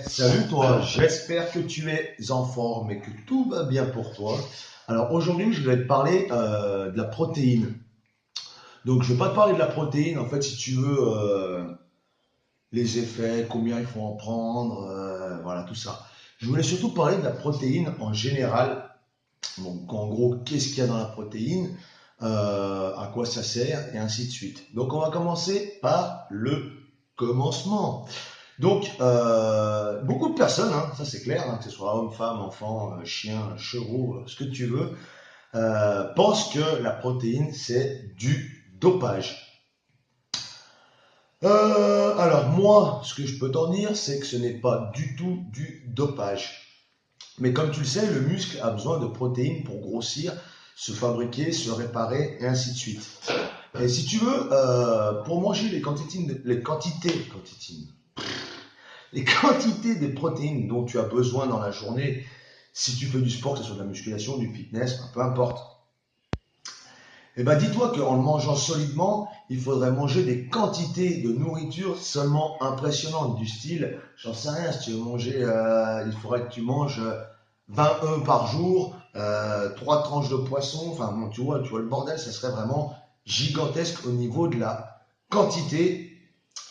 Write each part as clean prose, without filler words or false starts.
Salut toi, j'espère que tu es en forme et que tout va bien pour toi. Alors aujourd'hui, je vais te parler de la protéine. Donc je vais pas te parler de la protéine, en fait, si tu veux, les effets, combien il faut en prendre, voilà, tout ça. Je voulais surtout parler de la protéine en général. Donc en gros, qu'est-ce qu'il y a dans la protéine, à quoi ça sert, et ainsi de suite. Donc on va commencer par le commencement. Donc, beaucoup de personnes, hein, ça c'est clair, hein, que ce soit homme, femme, enfant, chien, chevaux, ce que tu veux, pensent que la protéine c'est du dopage. Alors moi, ce que je peux t'en dire, c'est que ce n'est pas du tout du dopage. Mais comme tu le sais, le muscle a besoin de protéines pour grossir, se fabriquer, se réparer, et ainsi de suite. Et si tu veux, pour manger les quantités de protéines dont tu as besoin dans la journée, si tu fais du sport, que ce soit de la musculation, du fitness, peu importe, eh ben dis-toi qu'en le mangeant solidement, il faudrait manger des quantités de nourriture seulement impressionnantes, du style, j'en sais rien, si tu veux manger, il faudrait que tu manges 20 œufs par jour, 3 tranches de poisson, enfin bon, tu vois le bordel, ça serait vraiment gigantesque au niveau de la quantité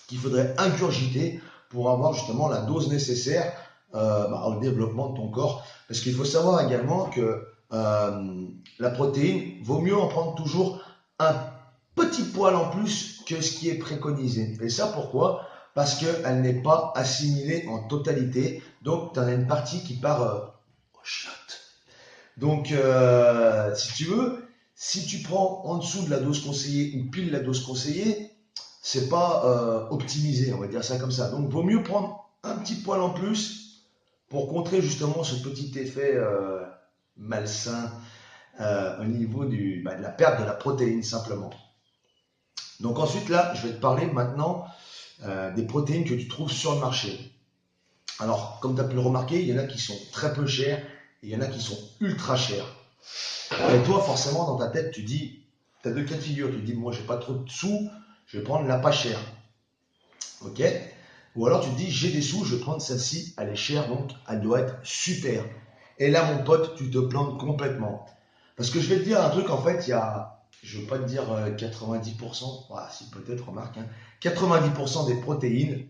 qu'il faudrait ingurgiter pour avoir justement la dose nécessaire au développement de ton corps. Parce qu'il faut savoir également que la protéine, vaut mieux en prendre toujours un petit poil en plus que ce qui est préconisé. Et ça pourquoi? Parce qu'elle n'est pas assimilée en totalité. Donc tu en as une partie qui part au chiottes. Donc si tu veux, si tu prends en dessous de la dose conseillée ou pile la dose conseillée, c'est pas optimisé, on va dire ça comme ça. Donc, vaut mieux prendre un petit poil en plus pour contrer justement ce petit effet malsain au niveau de la perte de la protéine simplement. Donc ensuite là, je vais te parler maintenant des protéines que tu trouves sur le marché. Alors, comme tu as pu le remarquer, il y en a qui sont très peu chères et il y en a qui sont ultra chères. Et toi, forcément, dans ta tête, tu dis, tu as deux cas de figure. Tu dis, moi, j'ai pas trop de sous, je vais prendre la pas chère. Ok? Ou alors tu te dis, j'ai des sous, je vais prendre celle-ci, elle est chère, donc elle doit être super. Et là, mon pote, tu te plantes complètement. Parce que je vais te dire un truc, en fait, il y a, je ne veux pas te dire 90%, voilà, si peut-être, remarque, hein, 90% des protéines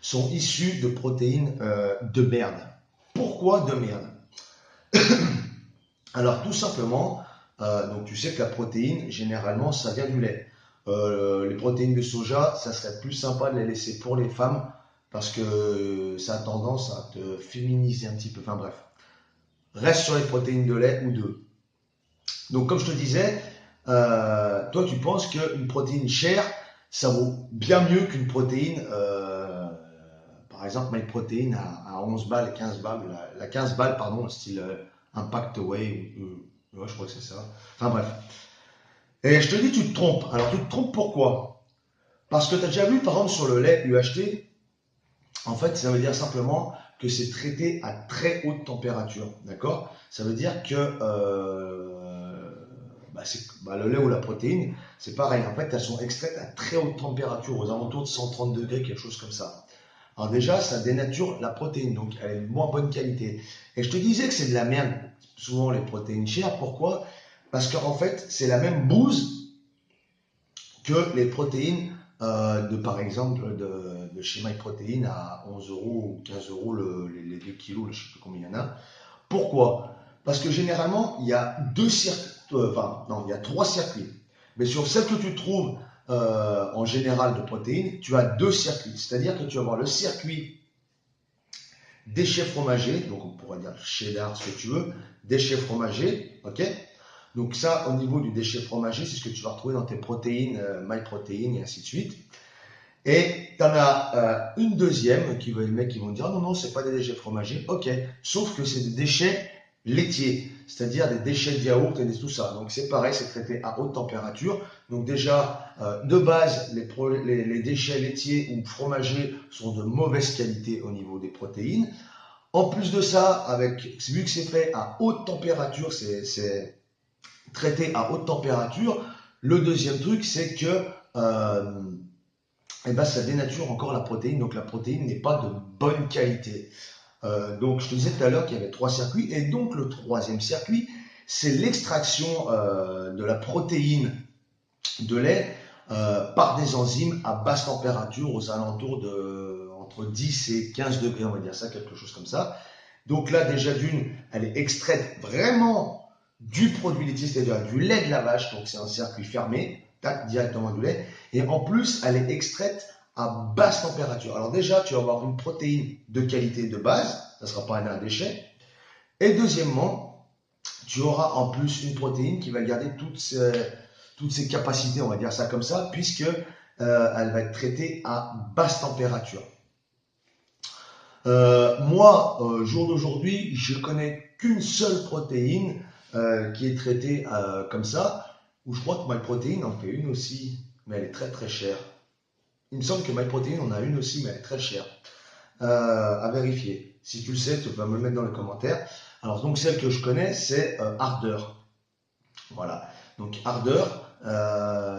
sont issues de protéines de merde. Pourquoi de merde? Alors tout simplement, donc tu sais que la protéine, généralement, ça vient du lait. Les protéines de soja, ça serait plus sympa de les laisser pour les femmes parce que ça a tendance à te féminiser un petit peu. Enfin bref, reste sur les protéines de lait ou d'œufs. Donc comme je te disais, toi tu penses qu'une protéine chère, ça vaut bien mieux qu'une protéine, par exemple, MyProtein à 11 balles, 15 balles, la 15 balles, pardon, style Impact Whey, ouais, je crois que c'est ça. Enfin bref. Et je te dis, tu te trompes. Alors tu te trompes pourquoi? Parce que tu as déjà vu, par exemple, sur le lait UHT, en fait, ça veut dire simplement que c'est traité à très haute température. D'accord? Ça veut dire que le lait ou la protéine, c'est pareil. En fait, elles sont extraites à très haute température, aux alentours de 130 degrés, quelque chose comme ça. Alors déjà, ça dénature la protéine, donc elle est de moins bonne qualité. Et je te disais que c'est de la merde, souvent les protéines chères. Pourquoi? Parce qu'en fait, c'est la même bouse que les protéines par exemple, de chez MyProtein à 11 euros ou 15 euros les 2 kilos, je ne sais plus combien il y en a. Pourquoi? Parce que généralement, il y a deux circuits, enfin, non, il y a trois circuits. Mais sur celle que tu trouves en général de protéines, tu as deux circuits. C'est-à-dire que tu vas avoir le circuit déchets fromagers, donc on pourrait dire cheddar, ce que tu veux, déchets fromagers, ok? Donc ça, au niveau du déchet fromager, c'est ce que tu vas retrouver dans tes protéines, MyProtein et ainsi de suite. Et tu en as une deuxième, les mecs qui vont dire, oh non, non, c'est pas des déchets fromagers, ok, sauf que c'est des déchets laitiers, c'est-à-dire des déchets de yaourt et tout ça. Donc c'est pareil, c'est traité à haute température. Donc déjà, de base, les déchets laitiers ou fromagers sont de mauvaise qualité au niveau des protéines. En plus de ça, vu que c'est fait à haute température, c'est traité à haute température, le deuxième truc, c'est que et ben, ça dénature encore la protéine. Donc la protéine n'est pas de bonne qualité. Donc je te disais tout à l'heure qu'il y avait 3 circuits. Et donc le troisième circuit, c'est l'extraction de la protéine de lait par des enzymes à basse température, aux alentours de entre 10 et 15 degrés, on va dire ça, quelque chose comme ça. Donc là, déjà d'une, elle est extraite vraiment du produit laitier, c'est-à-dire du lait de la vache, donc c'est un circuit fermé, tac, directement du lait. Et en plus, elle est extraite à basse température. Alors déjà, tu vas avoir une protéine de qualité de base, ça ne sera pas un déchet. Et deuxièmement, tu auras en plus une protéine qui va garder toutes ses capacités, on va dire ça comme ça, puisque elle va être traitée à basse température. Moi, jour d'aujourd'hui, je connais qu'une seule protéine qui est traitée comme ça, où je crois que MyProtein en fait une aussi, mais elle est très très chère. Il me semble que MyProtein en a une aussi, mais elle est très chère. À vérifier. Si tu le sais, tu peux me le mettre dans les commentaires. Alors donc celle que je connais, c'est Harder. Voilà. Donc Harder,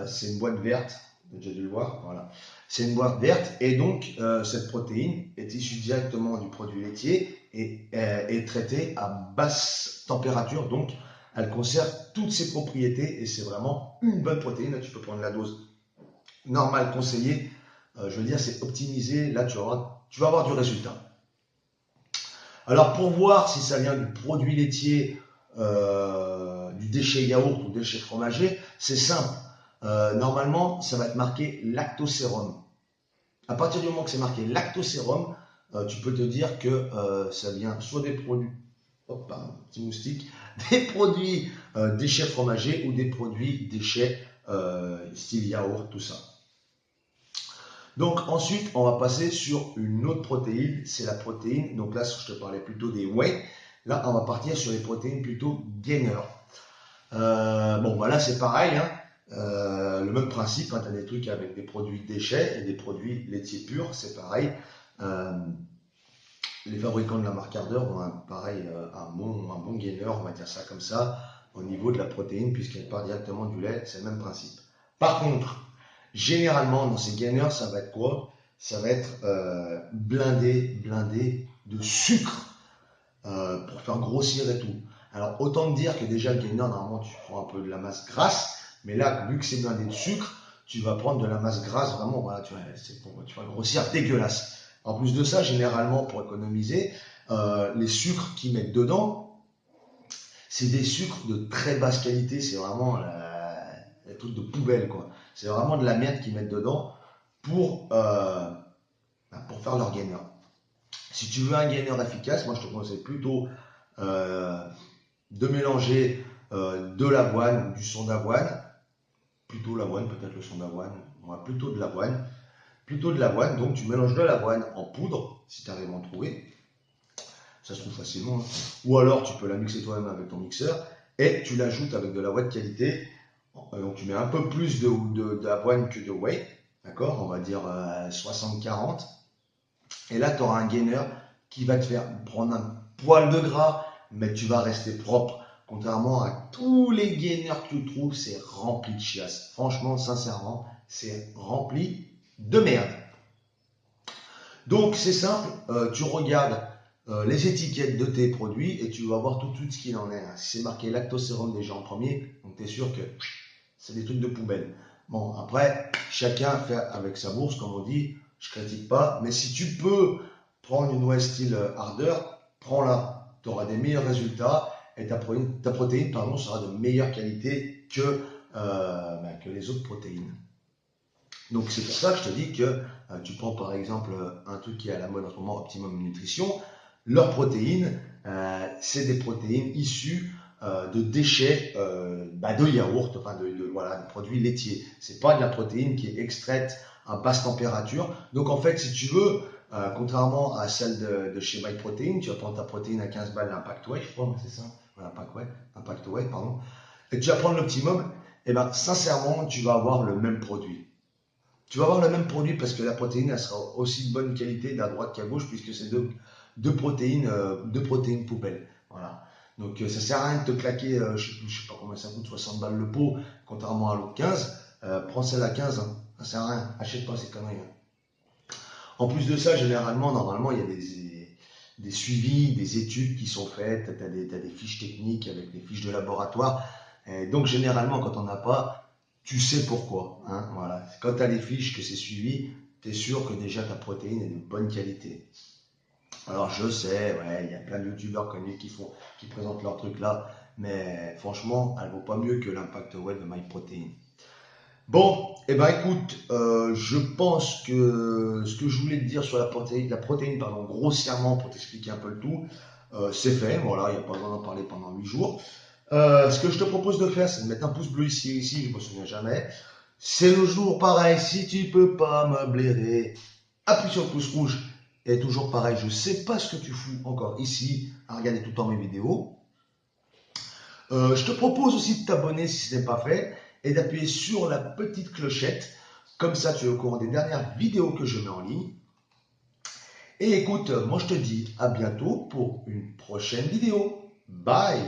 c'est une boîte verte. Vous avez déjà dû le voir. Voilà. C'est une boîte verte et donc cette protéine est issue directement du produit laitier et est traitée à basse température. Donc elle conserve toutes ses propriétés et c'est vraiment une bonne protéine. Là, tu peux prendre la dose normale conseillée. Je veux dire, c'est optimisé. Là, tu vas avoir du résultat. Alors pour voir si ça vient du produit laitier, du déchet yaourt ou déchet fromager, c'est simple. Normalement, ça va être marqué lactosérum. À partir du moment que c'est marqué lactosérum, tu peux te dire que ça vient soit des produits, hop, pardon, petit moustique, des produits déchets fromagers ou des produits déchets style yaourt, tout ça. Donc ensuite, on va passer sur une autre protéine, c'est la protéine. Donc là, je te parlais plutôt des whey. Là, on va partir sur les protéines plutôt gainer. Bon, voilà, c'est pareil, hein. Le même principe, hein, tu as des trucs avec des produits déchets et des produits laitiers purs, c'est pareil. Les fabricants de la marque Harder ont un bon gainer, on va dire ça comme ça, au niveau de la protéine, puisqu'elle part directement du lait, c'est le même principe. Par contre, généralement, dans ces gainers, ça va être quoi? Ça va être blindé de sucre pour faire grossir et tout. Alors, autant te dire que déjà, le gainer, normalement, tu prends un peu de la masse grasse, mais là, vu que c'est blindé de sucre, tu vas prendre de la masse grasse, vraiment, voilà, tu vas grossir dégueulasse. En plus de ça, généralement, pour économiser, les sucres qu'ils mettent dedans, c'est des sucres de très basse qualité, c'est vraiment les trucs de poubelle, quoi. C'est vraiment de la merde qu'ils mettent dedans pour faire leur gainer. Si tu veux un gainer efficace, moi je te conseille plutôt de mélanger de l'avoine, du son d'avoine, plutôt l'avoine, peut-être le son d'avoine, moi plutôt de l'avoine. Plutôt de l'avoine, donc tu mélanges de l'avoine en poudre, si tu arrives à en trouver, ça se trouve facilement, hein. Ou alors tu peux la mixer toi-même avec ton mixeur, et tu l'ajoutes avec de l'avoine de qualité, donc tu mets un peu plus d'avoine que de whey, d'accord, on va dire 60-40, et là tu auras un gainer qui va te faire prendre un poil de gras, mais tu vas rester propre, contrairement à tous les gainers que tu trouves, c'est rempli de chiasse, franchement, sincèrement, c'est rempli de merde. Donc c'est simple, tu regardes les étiquettes de tes produits et tu vas voir tout de suite ce qu'il en est. Si c'est marqué lactosérum déjà en premier, donc tu es sûr que c'est des trucs de poubelle. Bon, après, chacun fait avec sa bourse, comme on dit, je critique pas, mais si tu peux prendre une whey style Harder, prends-la. Tu auras des meilleurs résultats et ta protéine sera de meilleure qualité que les autres protéines. Donc c'est pour ça que je te dis que tu prends par exemple un truc qui est à la mode en ce moment, Optimum Nutrition, leurs protéines, c'est des protéines issues de déchets de yaourt, enfin voilà, de produits laitiers. C'est pas de la protéine qui est extraite à basse température. Donc en fait, si tu veux, contrairement à celle de chez MyProtein, tu vas prendre ta protéine à 15 balles l'Impact Whey, je crois, c'est ça, voilà, Impact Whey, pardon, et tu vas prendre l'Optimum, et ben sincèrement, tu vas avoir le même produit. Tu vas avoir le même produit parce que la protéine elle sera aussi de bonne qualité d'à droite qu'à gauche puisque c'est deux protéines poubelles. Voilà. Donc ça sert à rien de te claquer, je sais pas combien ça coûte, 60 balles le pot, contrairement à l'autre 15. Prends celle à 15, hein. Ça sert à rien. Achète pas ces conneries. En plus de ça, généralement, normalement, il y a des suivis, des études qui sont faites. Tu as des fiches techniques avec des fiches de laboratoire. Et donc, généralement, quand on n'a pas, tu sais pourquoi. Hein, voilà. Quand tu as les fiches, que c'est suivi, tu es sûr que déjà ta protéine est de bonne qualité. Alors, je sais, ouais, il y a plein de youtubeurs connus qui présentent leur truc là. Mais franchement, elle vaut pas mieux que l'impact web de MyProtein. Bon, eh ben écoute, je pense que ce que je voulais te dire sur la protéine, pardon, grossièrement pour t'expliquer un peu le tout, c'est fait. Voilà, il n'y a pas besoin d'en parler pendant 8 jours. Ce que je te propose de faire, c'est de mettre un pouce bleu ici, je me souviens jamais. C'est le jour pareil, si tu peux pas me blairer, appuie sur le pouce rouge. Et toujours pareil, je sais pas ce que tu fous encore ici à regarder tout le temps mes vidéos. Je te propose aussi de t'abonner si ce n'est pas fait et d'appuyer sur la petite clochette. Comme ça, tu es au courant des dernières vidéos que je mets en ligne. Et écoute, moi je te dis à bientôt pour une prochaine vidéo. Bye!